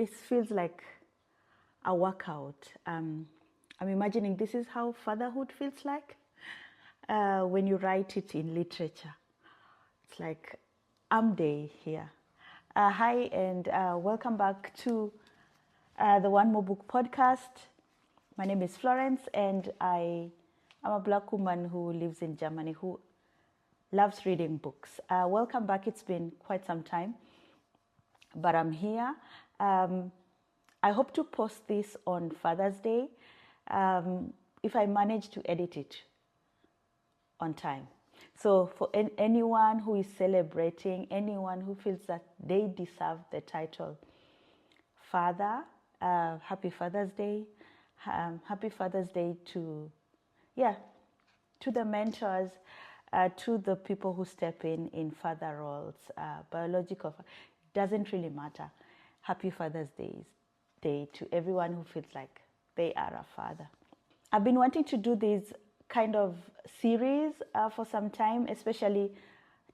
this feels like a workout. I'm imagining this is how fatherhood feels like when you write it in literature. It's like day here. Hi, and welcome back to the One More Book podcast. My name is Florence, and I am a Black woman who lives in Germany who loves reading books. Welcome back. It's been quite some time, but I'm here. I hope to post this on Father's Day if I manage to edit it on time. So for anyone who is celebrating, anyone who feels that they deserve the title Father, happy Father's Day. Happy Father's Day to the mentors, to the people who step in father roles, biological. It doesn't really matter. Happy Father's Day to everyone who feels like they are a father. I've been wanting to do this kind of series for some time, especially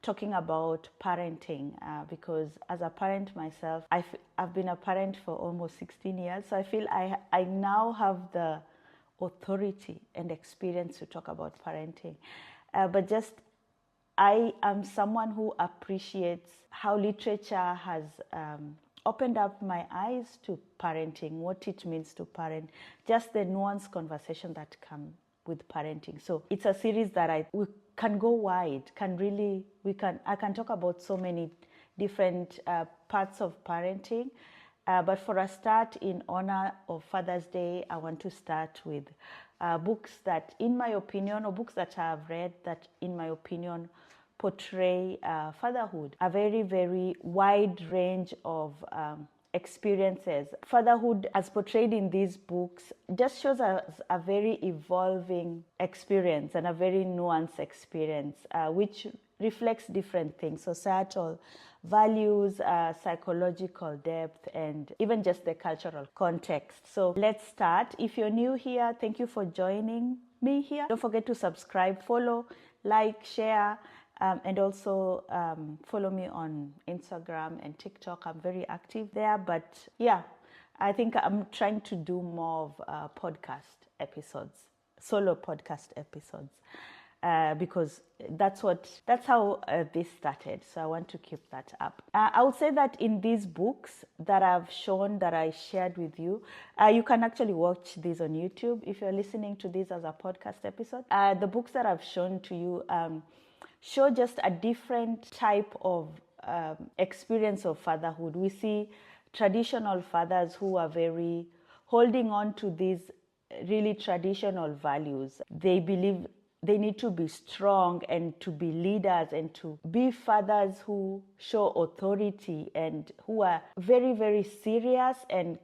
talking about parenting, because as a parent myself, I've been a parent for almost 16 years, so I feel I now have the authority and experience to talk about parenting. But just I am someone who appreciates how literature has opened up my eyes to parenting, what it means to parent, just the nuanced conversation that come with parenting. So it's a series that we can go wide, I can talk about so many different parts of parenting. But for a start, in honor of Father's Day, I want to start with books that, in my opinion, or books that I have read that, in my opinion, portray fatherhood, a very, very wide range of experiences. Fatherhood, as portrayed in these books, just shows us a very evolving experience and a very nuanced experience, which reflects different things: societal values, psychological depth, and even just the cultural context. So let's start. If you're new here, thank you for joining me here. Don't forget to subscribe, follow, like, share, and also follow me on Instagram and TikTok. I'm very active there, but yeah, I think I'm trying to do more of podcast episodes, solo podcast episodes, because that's how this started. So I want to keep that up. I would say that in these books that I've shown, that I shared with you, you can actually watch these on YouTube if you're listening to this as a podcast episode. The books that I've shown to you show just a different type of experience of fatherhood. We see traditional fathers who are very holding on to these really traditional values. They believe they need to be strong and to be leaders and to be fathers who show authority and who are very, very serious and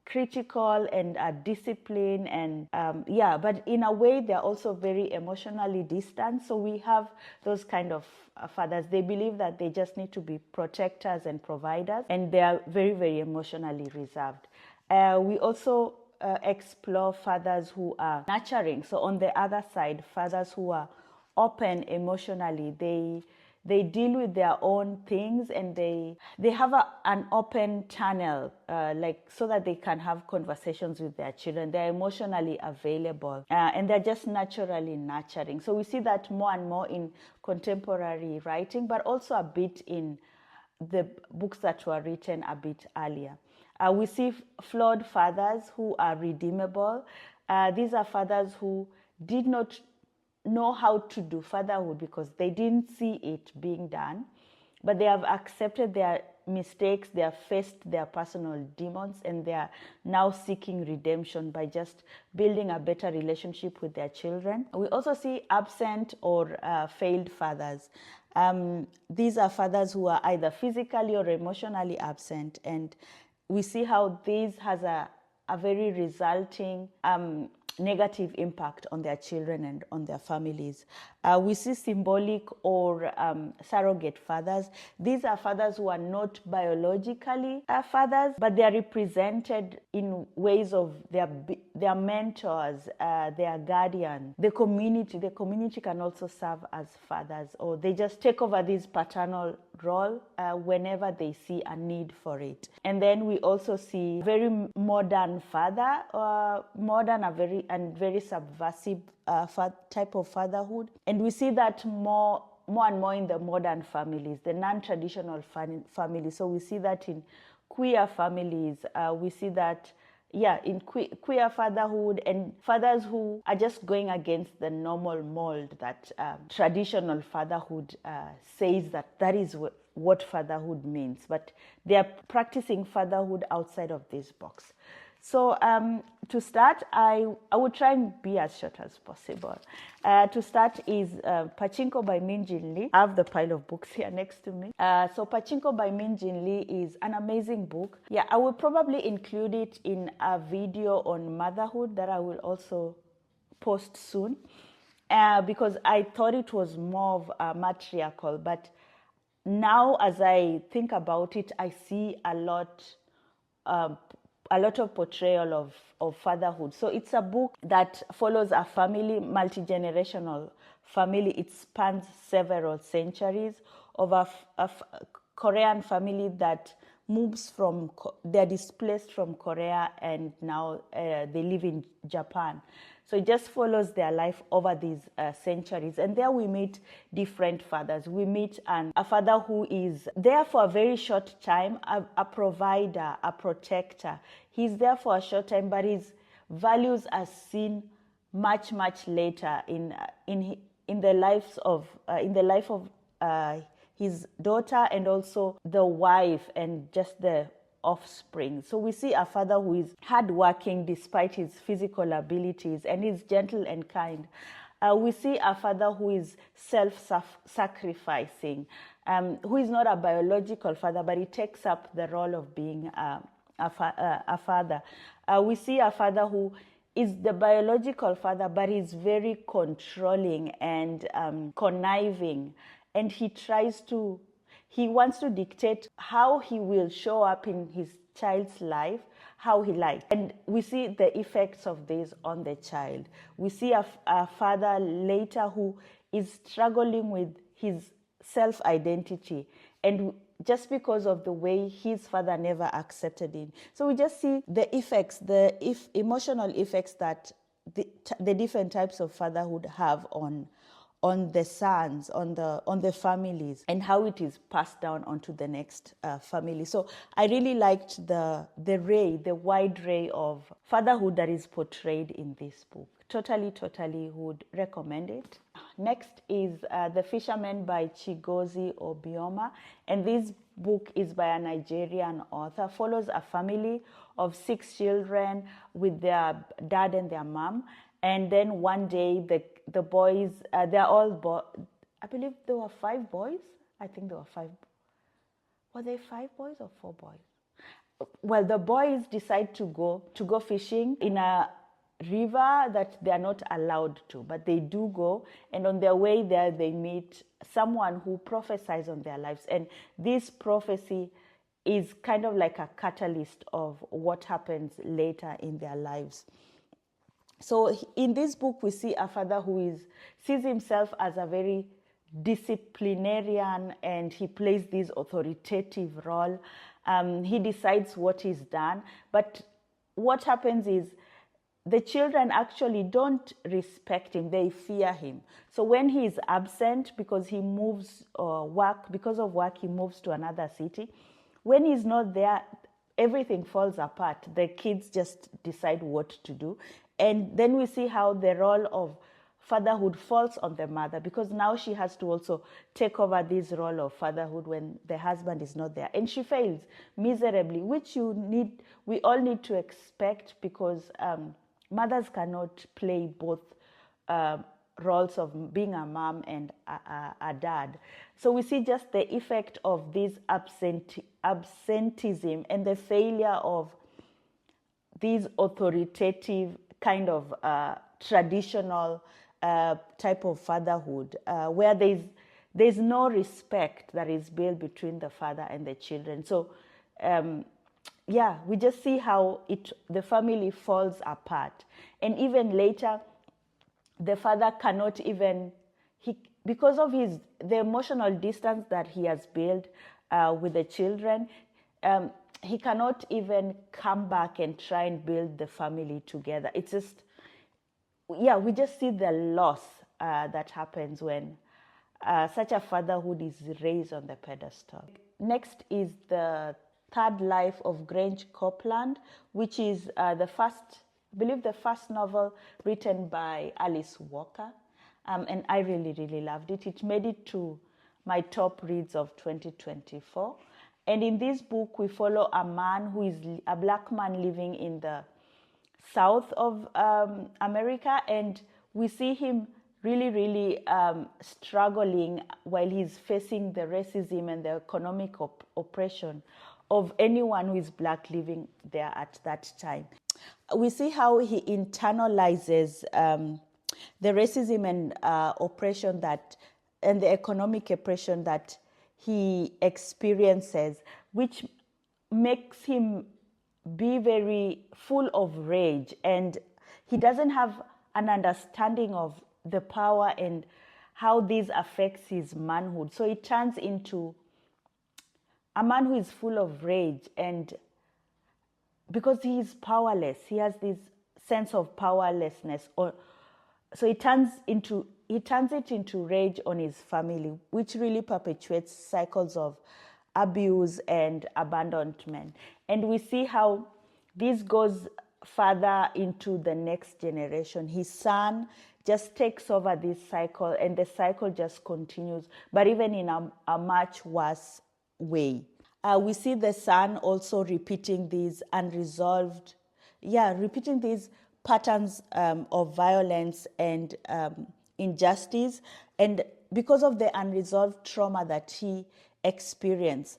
critical and are disciplined, and but in a way they're also very emotionally distant. So we have those kind of fathers. They believe that they just need to be protectors and providers, and they are very, very emotionally reserved. We also explore fathers who are nurturing. So on the other side, fathers who are open emotionally. They deal with their own things, and they have an open channel, so that they can have conversations with their children. They're emotionally available, and they're just naturally nurturing. So we see that more and more in contemporary writing, but also a bit in the books that were written a bit earlier. We see flawed fathers who are redeemable. These are fathers who did not know how to do fatherhood because they didn't see it being done, but they have accepted their mistakes, they have faced their personal demons, and they are now seeking redemption by just building a better relationship with their children. We also see absent or failed fathers. These are fathers who are either physically or emotionally absent, and we see how this has a very resulting negative impact on their children and on their families. We see symbolic or surrogate fathers. These are fathers who are not biologically fathers, but they are represented in ways of they their mentors, their guardians, the community. The community can also serve as fathers, or they just take over this paternal role whenever they see a need for it. And then we also see very modern father, modern and very subversive type of fatherhood. And we see that more and more in the modern families, the non-traditional families. So we see that in queer families, we see that in queer fatherhood, and fathers who are just going against the normal mold that traditional fatherhood says that is what fatherhood means, but they are practicing fatherhood outside of this box. So to start, I would try and be as short as possible. To start is Pachinko by Min Jin Lee. I have the pile of books here next to me. So Pachinko by Min Jin Lee is an amazing book. Yeah, I will probably include it in a video on motherhood that I will also post soon, because I thought it was more of matriarchal. But now as I think about it, I see a lot of portrayal of fatherhood. So it's a book that follows a family, multi-generational family. It spans several centuries of a Korean family that they're displaced from Korea, and now they live in Japan. So it just follows their life over these centuries. And there we meet different fathers. We meet a father who is there for a very short time, a provider, a protector. He's there for a short time, but his values are seen much later in the life of his daughter, and also the wife, and just the offspring. So we see a father who is hardworking despite his physical abilities, and is gentle and kind. We see a father who is self-sacrificing, who is not a biological father, but he takes up the role of being a father. We see a father who is the biological father, but he's very controlling and conniving, and he wants to dictate how he will show up in his child's life, how he likes. And we see the effects of this on the child. We see a father later who is struggling with his self-identity, and just because of the way his father never accepted him. So we just see the effects, emotional effects that the different types of fatherhood have on the sons, on the families, and how it is passed down onto the next family. So I really liked the wide array of fatherhood that is portrayed in this book. Totally would recommend it. Next is The Fisherman by Chigozie Obioma, and this book is by a Nigerian author. Follows a family of 6 children with their dad and their mom, and then one day the boys, they're all I believe there were 5 boys. I think there were 5. Were they 5 boys or 4 boys? Well, the boys decide to go fishing in a river that they are not allowed to, but they do go, and on their way there they meet someone who prophesies on their lives, and this prophecy is kind of like a catalyst of what happens later in their lives. So in this book we see a father who sees himself as a very disciplinarian, and he plays this authoritative role. He decides what is done, but what happens is the children actually don't respect him, they fear him. So when he is absent, because he moves because of work, he moves to another city. When he's not there, everything falls apart. The kids just decide what to do. And then we see how the role of fatherhood falls on the mother, because now she has to also take over this role of fatherhood when the husband is not there. And she fails miserably, which we all need to expect, because mothers cannot play both roles of being a mom and a dad. So we see just the effect of this absenteeism and the failure of these authoritative kind of traditional type of fatherhood, where there's no respect that is built between the father and the children. So yeah, we just see how the family falls apart. And even later, the father cannot even, because of the emotional distance that he has built with the children, he cannot even come back and try and build the family together. It's just, yeah, we just see the loss that happens when such a fatherhood is raised on the pedestal. Next is the Third Life of Grange Copeland, which is the first novel written by Alice Walker. And I really, really loved it. It made it to my top reads of 2024. And in this book, we follow a man who is a black man living in the south of America, and we see him really, really struggling while he's facing the racism and the economic oppression of anyone who is black living there at that time. We see how he internalizes the racism and oppression and the economic oppression that he experiences, which makes him be very full of rage, and he doesn't have an understanding of the power and how this affects his manhood. So he turns into a man who is full of rage, and because he is powerless, he has this sense of powerlessness, so he turns it into rage on his family, which really perpetuates cycles of abuse and abandonment. And we see how this goes further into the next generation. His son just takes over this cycle, and the cycle just continues, but even in a much worse way. We see the son also repeating these patterns of violence and injustice, and because of the unresolved trauma that he experienced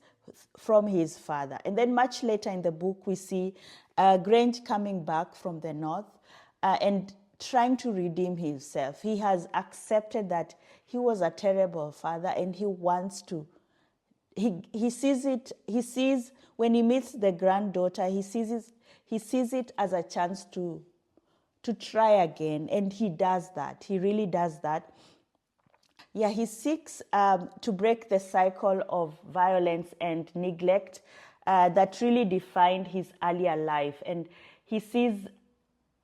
from his father. And then much later in the book, we see Grange coming back from the north and trying to redeem himself. He has accepted that he was a terrible father, and he wants to. He sees when he meets the granddaughter, he sees it as a chance to try again, and he does that. He really does that. Yeah, he seeks to break the cycle of violence and neglect that really defined his earlier life, and he sees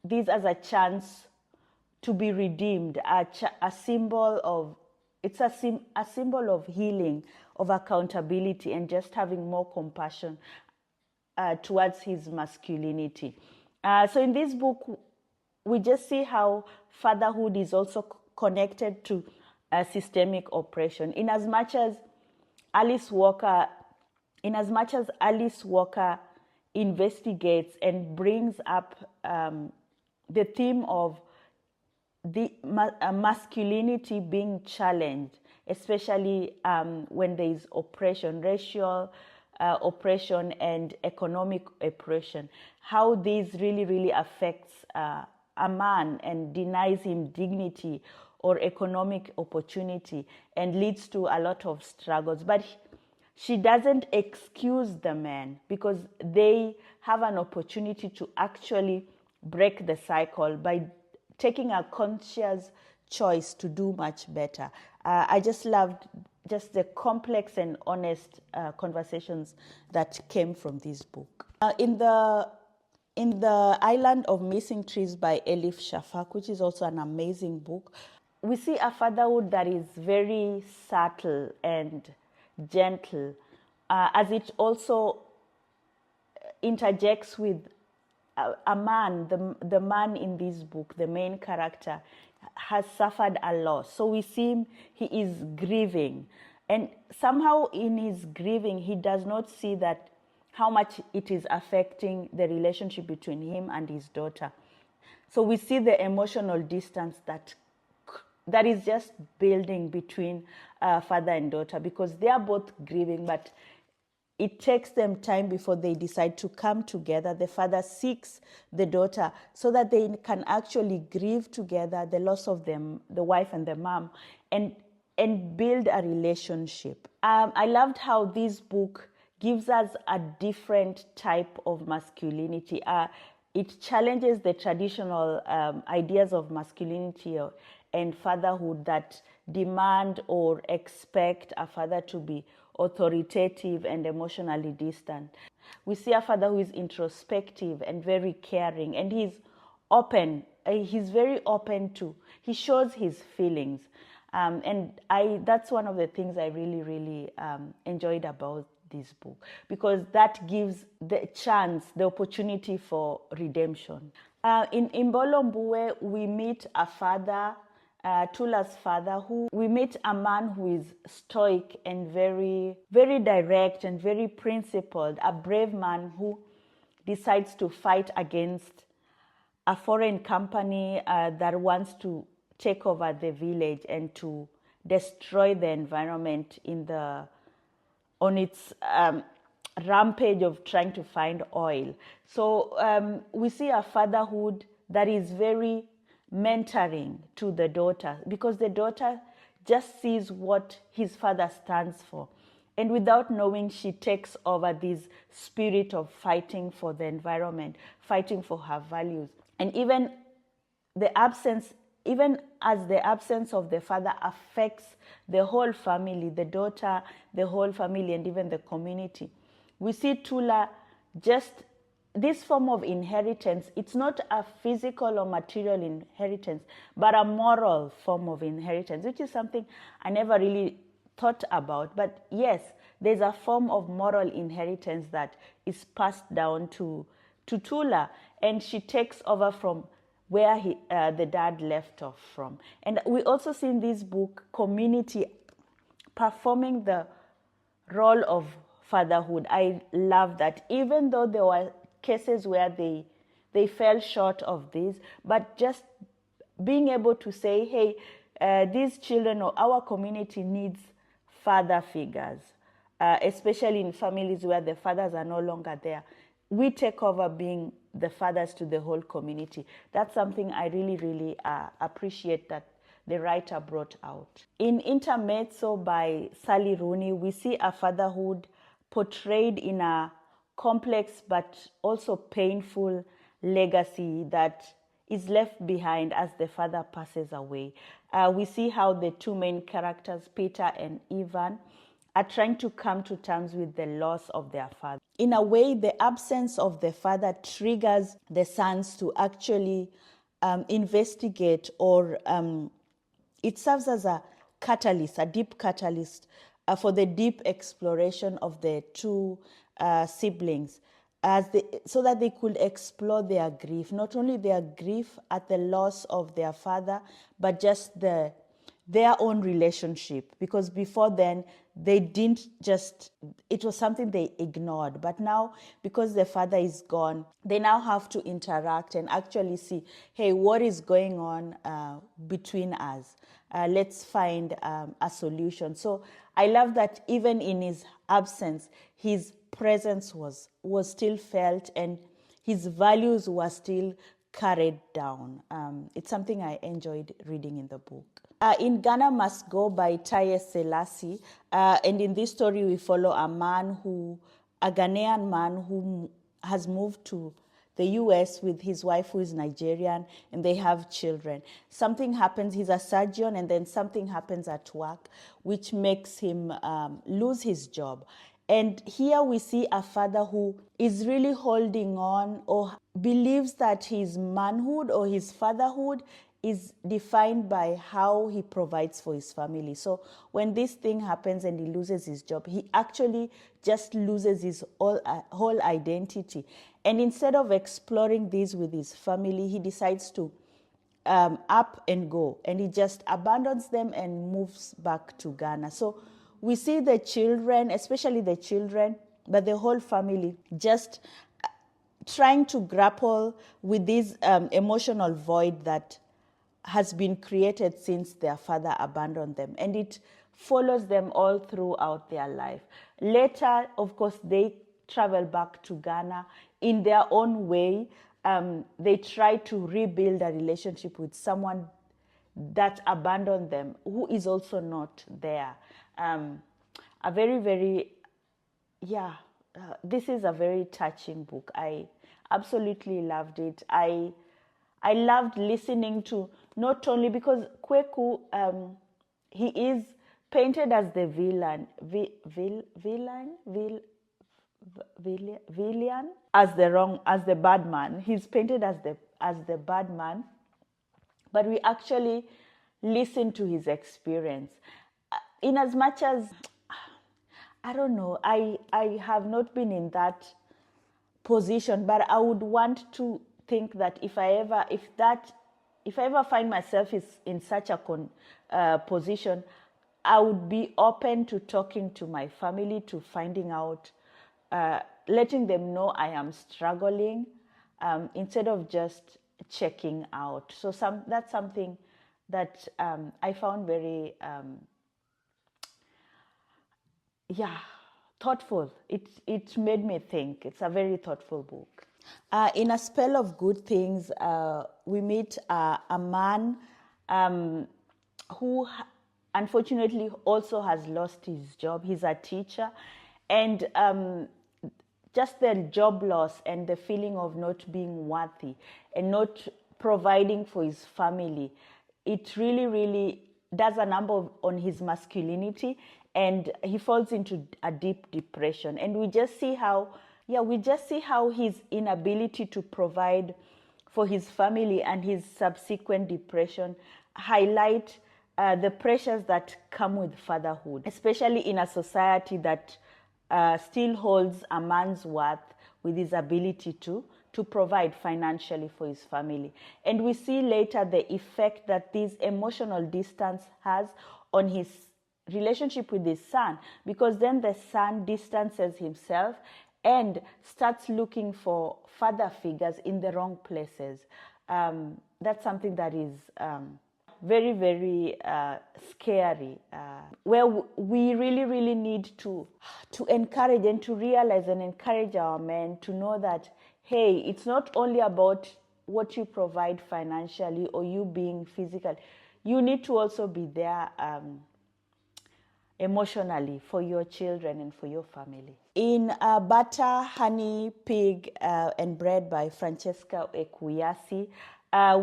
this as a chance to be redeemed, a symbol of healing, of accountability, and just having more compassion towards his masculinity. So in this book, we just see how fatherhood is also connected to systemic oppression. In as much as Alice Walker investigates and brings up the theme of the masculinity being challenged, especially when there is oppression, racial oppression and economic oppression, how this really, really affects a man and denies him dignity or economic opportunity and leads to a lot of struggles. But she doesn't excuse the men, because they have an opportunity to actually break the cycle by taking a conscious choice to do much better. I just loved just the complex and honest conversations that came from this book. In the Island of Missing Trees by Elif Shafak, which is also an amazing book, we see a fatherhood that is very subtle and gentle, as it also interjects with a man. The man in this book, the main character, has suffered a loss. So we see him, he is grieving. And somehow in his grieving, he does not see that how much it is affecting the relationship between him and his daughter. So we see the emotional distance that is just building between father and daughter, because they are both grieving, but it takes them time before they decide to come together. The father seeks the daughter so that they can actually grieve together the loss of them, the wife and the mom, and build a relationship. I loved how this book gives us a different type of masculinity. It challenges the traditional ideas of masculinity and fatherhood that demand or expect a father to be authoritative and emotionally distant. We see a father who is introspective and very caring, and he's open. He's very open to. He shows his feelings, that's one of the things I really, really enjoyed about this book, because that gives the chance, the opportunity for redemption. In Mbolo, we meet a father, Tula's father, we meet a man who is stoic and very, very direct and very principled, a brave man who decides to fight against a foreign company that wants to take over the village and to destroy the environment on its rampage of trying to find oil. So we see a fatherhood that is very mentoring to the daughter, because the daughter just sees what his father stands for. And without knowing, she takes over this spirit of fighting for the environment, fighting for her values. And even as the absence of the father affects the whole family, the daughter, the whole family, and even the community, we see Tula just this form of inheritance. It's not a physical or material inheritance, but a moral form of inheritance, which is something I never really thought about. But yes, there's a form of moral inheritance that is passed down to Tula, and she takes over from where the dad left off from. And we also see in this book community performing the role of fatherhood. I love that, even though there were cases where they fell short of this, but just being able to say, hey, these children or our community needs father figures, especially in families where the fathers are no longer there. We take over being the fathers to the whole community. That's something I really, really appreciate that the writer brought out. In Intermezzo by Sally Rooney, we see a fatherhood portrayed in a complex but also painful legacy that is left behind as the father passes away. We see how the two main characters, Peter and Ivan, are trying to come to terms with the loss of their father. In a way, the absence of the father triggers the sons to actually investigate, or it serves as a catalyst, a deep catalyst for the deep exploration of the two siblings, so that they could explore their grief, not only their grief at the loss of their father, but just their own relationship. Because before then, they didn't just, it was something they ignored. But now, because the father is gone, they now have to interact and actually see, hey, what is going on between us? Let's find a solution. So I love that even in his absence, his presence was still felt and his values were still carried down. It's something I enjoyed reading in the book. In Ghana Must Go by Taye Selassie, and in this story we follow a Ghanaian man who has moved to the US with his wife who is Nigerian, and they have children. Something happens, he's a surgeon, and then something happens at work which makes him lose his job. And here we see a father who is really holding on, or believes that his manhood or his fatherhood is defined by how he provides for his family. So when this thing happens and he loses his job, he actually just loses his whole identity. And instead of exploring this with his family, he decides to up and go, and he just abandons them and moves back to Ghana. So we see the children, especially the children, but the whole family just trying to grapple with this emotional void that has been created since their father abandoned them. And it follows them all throughout their life. Later, of course, they travel back to Ghana in their own way. They try to rebuild a relationship with someone that abandoned them, who is also not there. A very, very, this is a very touching book. I absolutely loved it. I loved listening to, not only because Kweku, he is painted as the villain, villain, as the bad man. He's painted as the bad man, but we actually listen to his experience. In as much as, I don't know, I have not been in that position, but I would want to think that if I ever find myself in such a position, I would be open to talking to my family, to finding out, letting them know I am struggling, instead of just checking out. So that's something that I found very thoughtful. It made me think. It's a very thoughtful book. In A Spell of Good Things, we meet a man who unfortunately also has lost his job. He's a teacher, and just the job loss and the feeling of not being worthy and not providing for his family, it really, really does a number on his masculinity, and he falls into a deep depression. And we just see how his inability to provide for his family and his subsequent depression highlight the pressures that come with fatherhood, especially in a society that still holds a man's worth with his ability to provide financially for his family. And we see later the effect that this emotional distance has on his relationship with his son, because then the son distances himself and starts looking for father figures in the wrong places. That's something that is very, very scary, where we really, really need to encourage and to realize and encourage our men to know that, hey, it's not only about what you provide financially or you being physical. You need to also be there emotionally for your children and for your family. In Butter, Honey, Pig, and Bread by Francesca Ekwuyasi,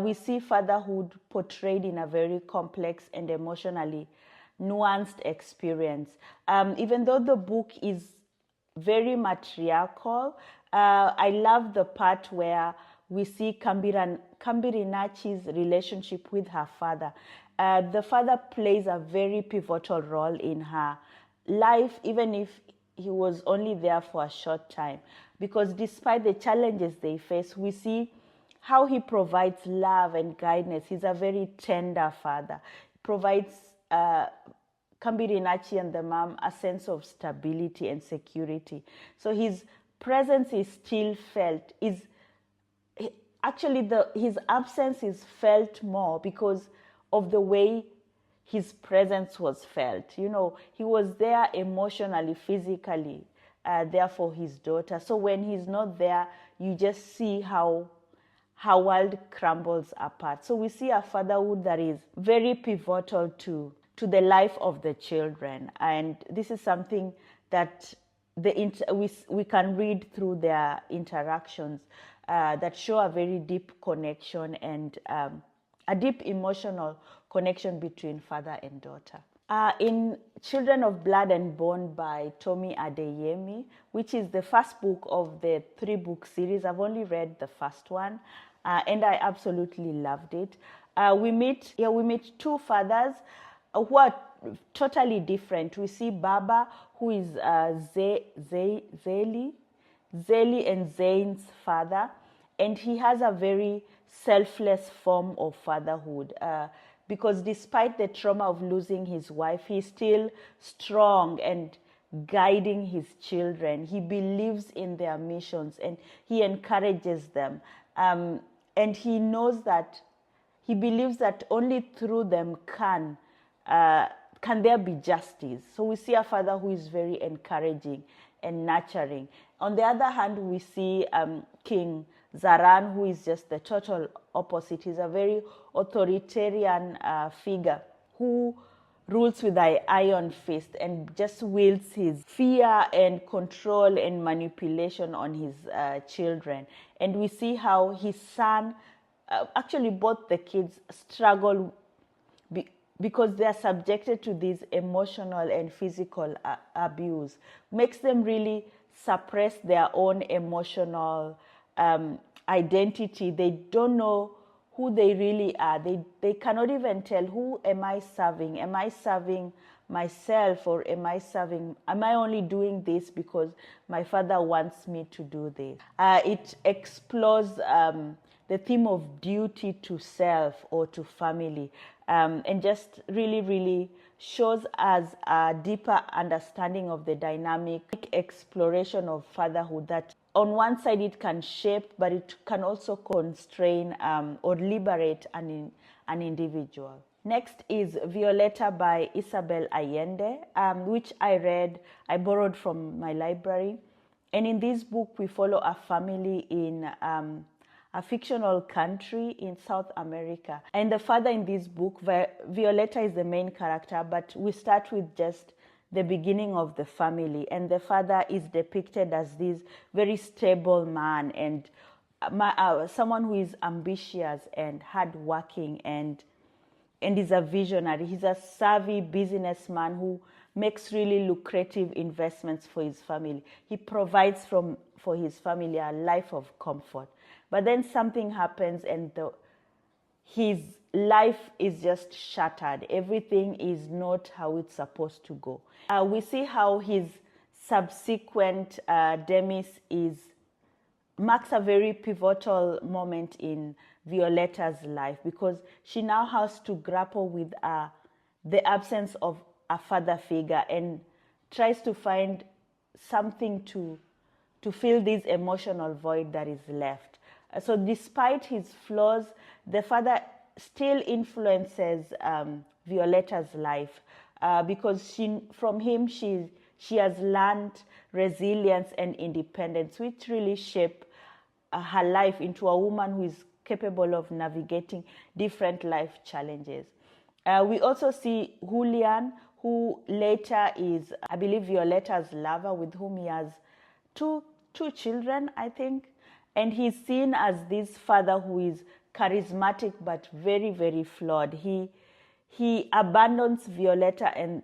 we see fatherhood portrayed in a very complex and emotionally nuanced experience. Even though the book is very matriarchal, I love the part where we see Kambirinachi's relationship with her father. The father plays a very pivotal role in her life, even if he was only there for a short time. Because despite the challenges they face, we see how he provides love and guidance. He's a very tender father. He provides Kambirinachi and the mom a sense of stability and security. So his presence is still felt. His absence is felt more because of the way his presence was felt. You know, he was there emotionally, physically, there for his daughter. So when he's not there, you just see how world crumbles apart. So we see a fatherhood that is very pivotal to the life of the children. And this is something that we can read through their interactions that show a very deep connection and a deep emotional connection between father and daughter. In Children of Blood and Bone by Tomi Adeyemi, which is the first book of the 3-book series. I've only read the first one, and I absolutely loved it. We meet two fathers who are totally different. We see Baba, who is Zeli and Zain's father, and he has a very selfless form of fatherhood, because despite the trauma of losing his wife, he's still strong and guiding his children. He believes in their missions and he encourages them, and he believes that only through them can there be justice. So we see a father who is very encouraging and nurturing. On the other hand, we see King Zaran, who is just the total opposite. He's a very authoritarian figure who rules with an iron fist and just wields his fear and control and manipulation on his children. And we see how his son, actually both the kids, struggle because they are subjected to this emotional and physical abuse. Makes them really suppress their own emotional identity. They don't know who they really are. They cannot even tell, who am I serving? Am I serving myself, or am I only doing this because my father wants me to do this? It explores the theme of duty to self or to family, and just really, really shows us a deeper understanding of the dynamic exploration of fatherhood, that on one side it can shape, but it can also constrain or liberate an individual. Next is Violeta by Isabel Allende, which I borrowed from my library. And in this book, we follow a family in a fictional country in South America. And the father in this book, Violeta is the main character, but we start with just the beginning of the family. And the father is depicted as this very stable man and someone who is ambitious and hardworking and is a visionary. He's a savvy businessman who makes really lucrative investments for his family. He provides for his family a life of comfort. But then something happens and his life is just shattered. Everything is not how it's supposed to go. We see how his subsequent demise marks a very pivotal moment in Violeta's life, because she now has to grapple with the absence of a father figure and tries to find something to fill this emotional void that is left. So despite his flaws, the father still influences Violeta's life because from him she has learned resilience and independence, which really shape her life into a woman who is capable of navigating different life challenges. We also see Julian, who later is, I believe, Violeta's lover, with whom he has two children, I think. And he's seen as this father who is charismatic but very, very flawed. He abandons Violeta and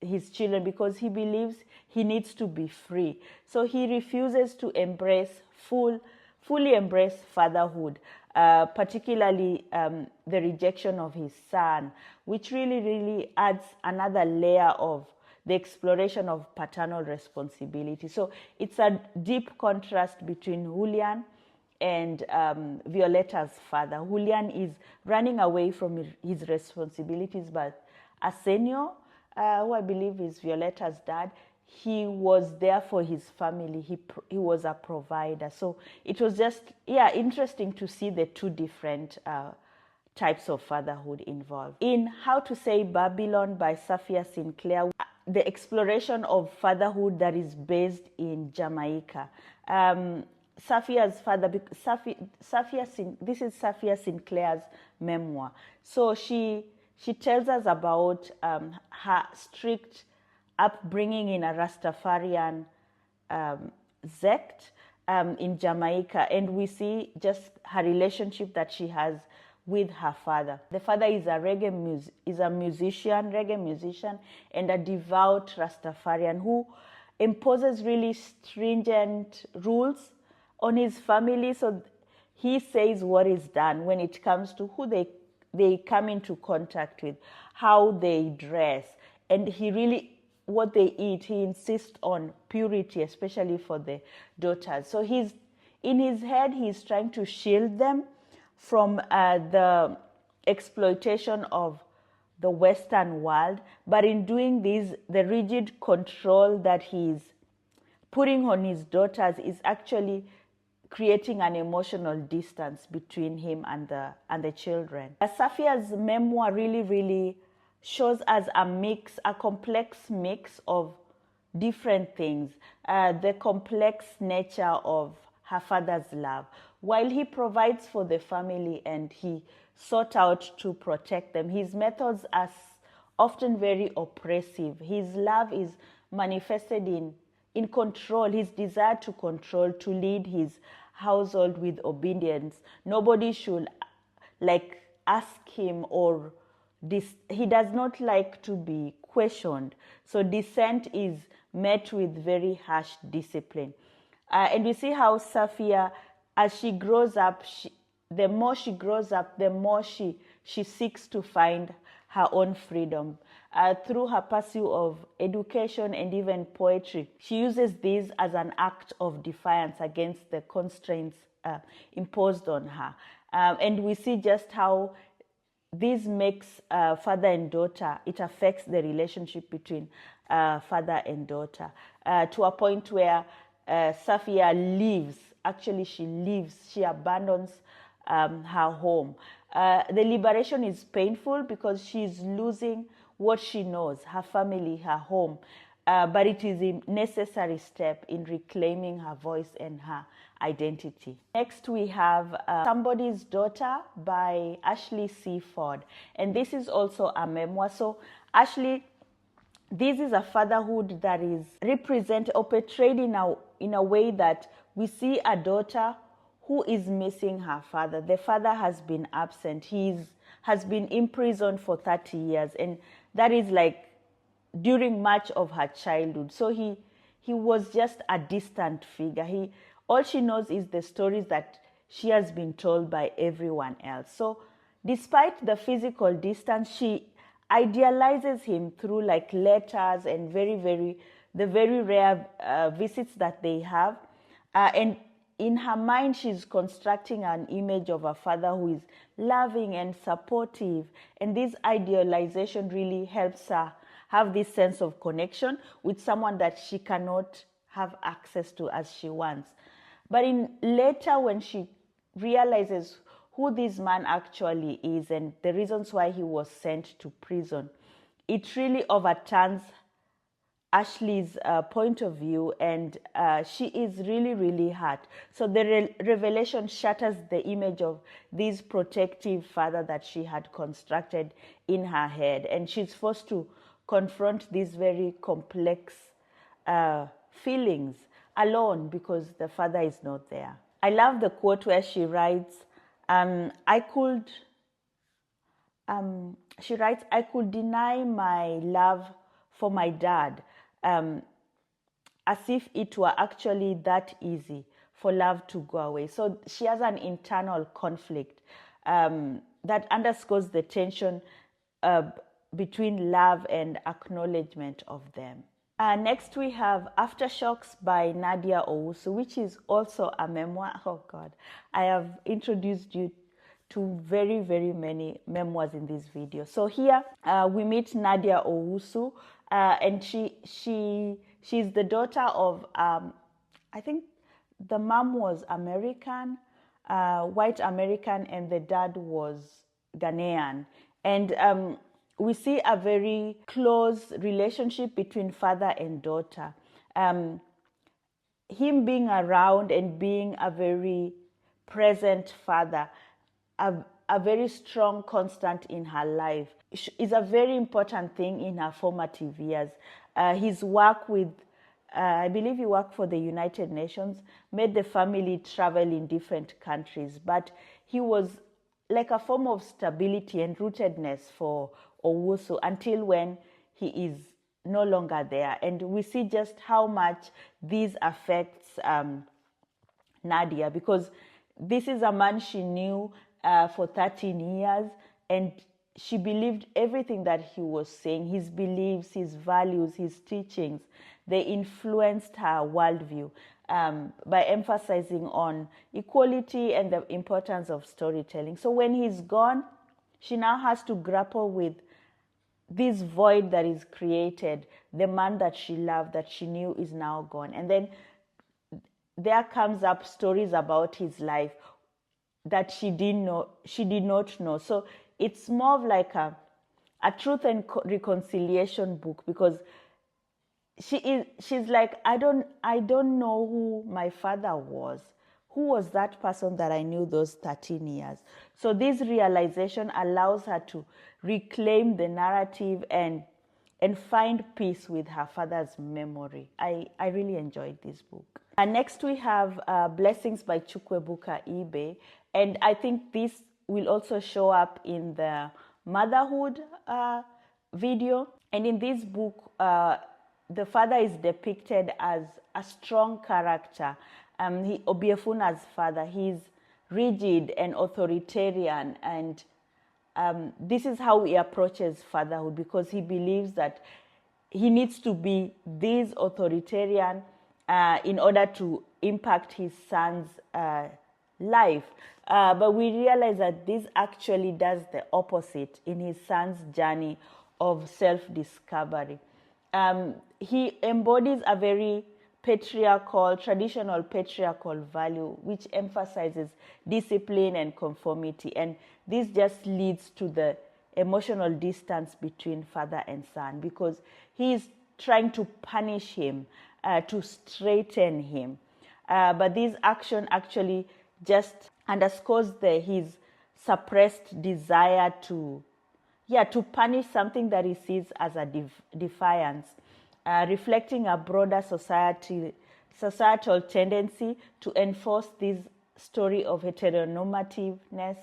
his children because he believes he needs to be free. So he refuses to fully embrace fatherhood, particularly the rejection of his son, which really, really adds another layer of the exploration of paternal responsibility. So it's a deep contrast between Julian and Violeta's father. Julian is running away from his responsibilities, but Arsenio, who I believe is Violeta's dad, he was there for his family. He was a provider. So it was just, interesting to see the two different types of fatherhood involved. In How to Say Babylon by Safia Sinclair, the exploration of fatherhood that is based in Jamaica. Safia's father, this is Safia Sinclair's memoir. So she tells us about her strict upbringing in a Rastafarian sect in Jamaica, and we see just her relationship that she has with her father. The father is a reggae musician, and a devout Rastafarian who imposes really stringent rules on his family. So he says what is done when it comes to who they come into contact with, how they dress, and what they eat. He insists on purity, especially for the daughters. So in his head, he's trying to shield them from the exploitation of the Western world. But in doing this, the rigid control that he's putting on his daughters is actually creating an emotional distance between him and the children. Safia's memoir really, really shows us a complex mix of different things. The complex nature of her father's love. While he provides for the family and he sought out to protect them, his methods are often very oppressive. His love is manifested in control, his desire to control, to lead his household with obedience. Nobody should like ask him, or he does not like to be questioned. So dissent is met with very harsh discipline. And we see how Safiya, as she grows up, the more she grows up, the more she seeks to find her own freedom. Through her pursuit of education and even poetry, she uses this as an act of defiance against the constraints imposed on her. And we see just how this makes father and daughter, it affects the relationship between father and daughter, to a point where Safiya leaves. Actually, she abandons her home. The liberation is painful because she's losing what she knows, her family, her home. But it is a necessary step in reclaiming her voice and her identity. Next, we have Somebody's Daughter by Ashley C. Ford. And this is also a memoir. So Ashley, this is a fatherhood that is represented or portrayed in a way that we see a daughter who is missing her father. The father has been absent. Has been imprisoned for 30 years. And that is like during much of her childhood. So he was just a distant figure. All she knows is the stories that she has been told by everyone else. So despite the physical distance, she idealizes him through like letters and the very rare visits that they have. And in her mind, she's constructing an image of a father who is loving and supportive. And this idealization really helps her have this sense of connection with someone that she cannot have access to as she wants. But later, when she realizes who this man actually is and the reasons why he was sent to prison, it really overturns Ashley's point of view, and she is really, really hurt. So the revelation shatters the image of this protective father that she had constructed in her head, and she's forced to confront these very complex feelings alone because the father is not there. I love the quote where she writes, I could deny my love for my dad as if it were actually that easy for love to go away. So she has an internal conflict that underscores the tension between love and acknowledgement of them. Next, we have Aftershocks by Nadia Owusu, which is also a memoir. Oh God, I have introduced you to very, very many memoirs in this video. So here we meet Nadia Owusu, and she's the daughter of, I think the mom was American, white American, and the dad was Ghanaian. And we see a very close relationship between father and daughter. Him being around and being a very present father, a very strong constant in her life, is a very important thing in her formative years. His work with, I believe he worked for the United Nations, made the family travel in different countries, but he was like a form of stability and rootedness for Owusu until when he is no longer there. And we see just how much this affects Nadia, because this is a man she knew for 13 years, and she believed everything that he was saying. His beliefs, his values, his teachings, they influenced her worldview by emphasizing on equality and the importance of storytelling. So when he's gone, she now has to grapple with this void that is created. The man that she loved, that she knew, is now gone. And then there comes up stories about his life that she did not know. So it's more of like a truth and reconciliation book, because she's like, I don't know who my father was, who was that person that I knew those 13 years? So this realization allows her to reclaim the narrative and find peace with her father's memory. I really enjoyed this book. Next we have Blessings by Chukwuebuka Ibe. And I think this will also show up in the motherhood video. And in this book, the father is depicted as a strong character. Obiefuna's father, he's rigid and authoritarian, and this is how he approaches fatherhood, because he believes that he needs to be this authoritarian in order to impact his son's life. But we realize that this actually does the opposite in his son's journey of self-discovery. He embodies a very traditional patriarchal value, which emphasizes discipline and conformity. And this just leads to the emotional distance between father and son, because he is trying to punish him, to straighten him. But this action actually just underscores his suppressed desire to punish something that he sees as a defiance, reflecting a broader societal tendency to enforce this story of heteronormativeness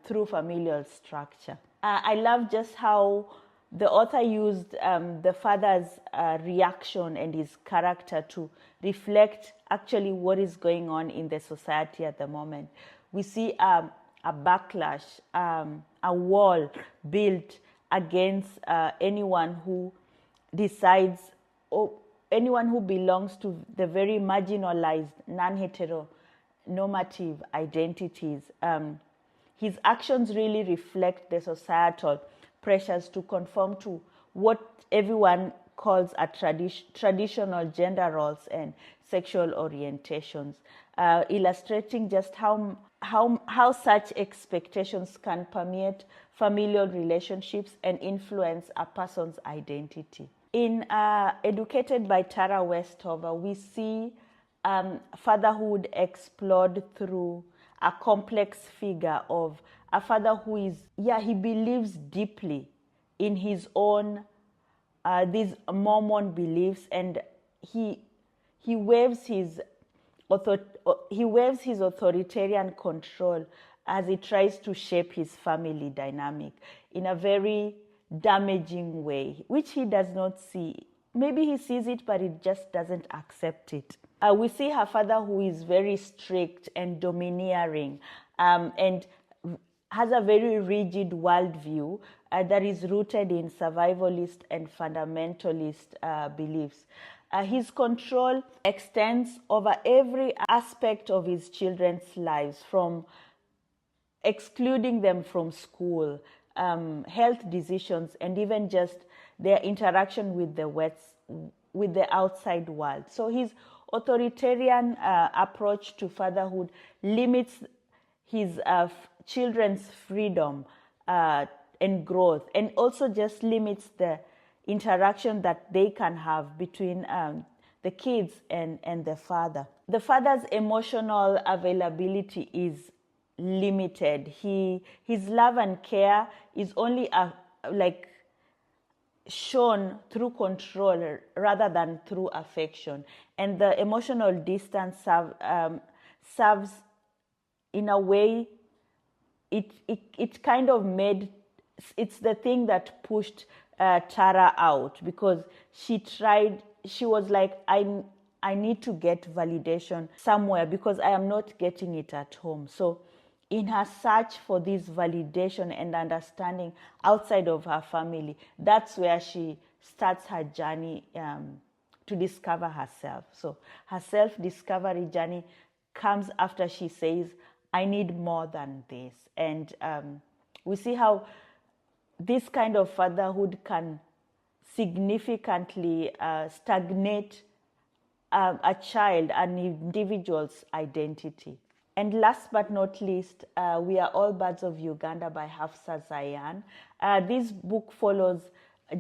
through familial structure. I love just how the author used the father's reaction and his character to reflect actually what is going on in the society at the moment. We see a backlash, a wall built against anyone who decides, or anyone who belongs to the very marginalized, non-heteronormative identities. His actions really reflect the societal pressures to conform to what everyone calls a traditional gender roles and sexual orientations, illustrating just how such expectations can permeate familial relationships and influence a person's identity. In Educated by Tara Westover, we see fatherhood explored through a complex figure of a father who is, he believes deeply in his own, these Mormon beliefs, and he waves his authoritarian control as he tries to shape his family dynamic in a very damaging way, which he does not see. Maybe he sees it, but he just doesn't accept it. We see her father, who is very strict and domineering, and has a very rigid worldview that is rooted in survivalist and fundamentalist beliefs. His control extends over every aspect of his children's lives, from excluding them from school, health decisions, and even just their interaction with the outside world. So his authoritarian approach to fatherhood limits his children's freedom and growth, and also just limits the interaction that they can have between the kids and the father. The father's emotional availability is limited. His love and care is only shown through control rather than through affection, and the emotional distance serves in a way. It kind of made, it's the thing that pushed Tara out, because she was like, I need to get validation somewhere because I am not getting it at home. So in her search for this validation and understanding outside of her family, that's where she starts her journey to discover herself. So her self-discovery journey comes after she says, I need more than this. And we see how this kind of fatherhood can significantly stagnate a child, an individual's identity. And last but not least, We Are All Birds of Uganda by Hafsa Zayan. This book follows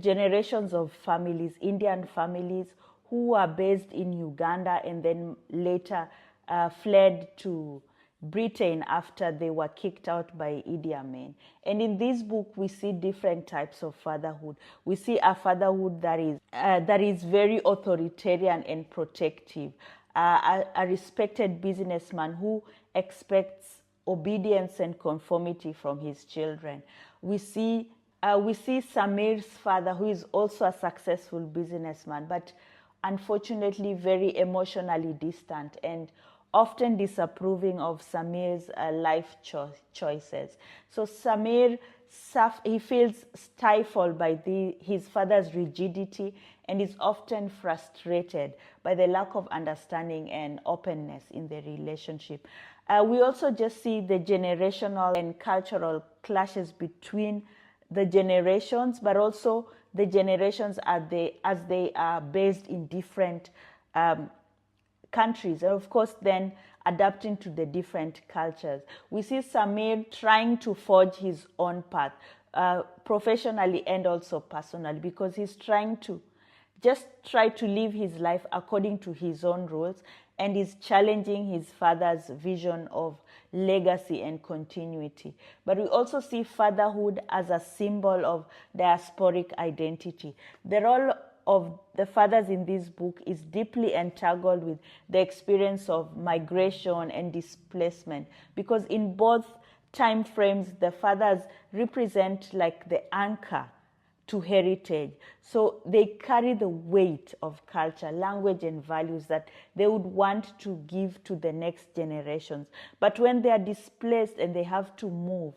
generations of families, Indian families, who are based in Uganda and then later fled to Britain after they were kicked out by Idi Amin. And in this book, we see different types of fatherhood. We see a fatherhood that is very authoritarian and protective, a respected businessman who expects obedience and conformity from his children. We see Samir's father, who is also a successful businessman, but unfortunately very emotionally distant and often disapproving of Samir's life choices. So Samir, he feels stifled by his father's rigidity and is often frustrated by the lack of understanding and openness in the relationship. We also just see the generational and cultural clashes between the generations, but also the generations as they are based in different countries, and of course then adapting to the different cultures. We see Samir trying to forge his own path, professionally and also personally, because he's trying to try to live his life according to his own rules, and is challenging his father's vision of legacy and continuity. But we also see fatherhood as a symbol of diasporic identity. The role of the fathers in this book is deeply entangled with the experience of migration and displacement, because in both time frames, the fathers represent like the anchor to heritage. So they carry the weight of culture, language, and values that they would want to give to the next generations. But when they are displaced and they have to move,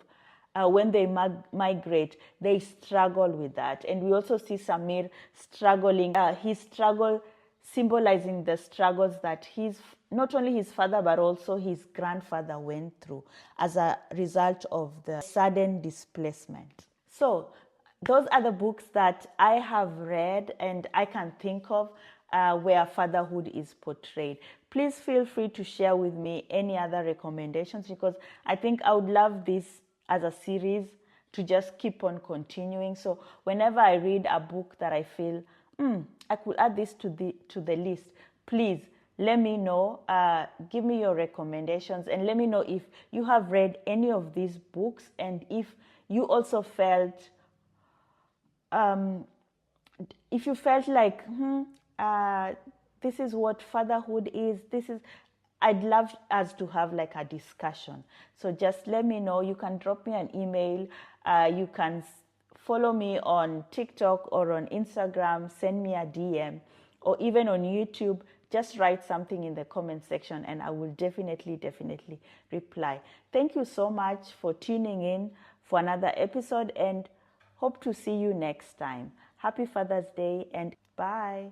when they migrate, they struggle with that. And we also see Samir struggling, his struggle symbolizing the struggles that not only his father, but also his grandfather went through as a result of the sudden displacement. So those are the books that I have read and I can think of where fatherhood is portrayed. Please feel free to share with me any other recommendations, because I think I would love this as a series to just keep on continuing. So whenever I read a book that I feel, I could add this to the list, please let me know. Give me your recommendations and let me know if you have read any of these books, and if you also felt if you felt like this is what fatherhood is, I'd love us to have like a discussion. So just let me know. You can drop me an email, you can follow me on TikTok or on Instagram, send me a DM, or even on YouTube. Just write something in the comment section and I will definitely reply. Thank you so much for tuning in for another episode, and hope to see you next time. Happy Father's Day and bye.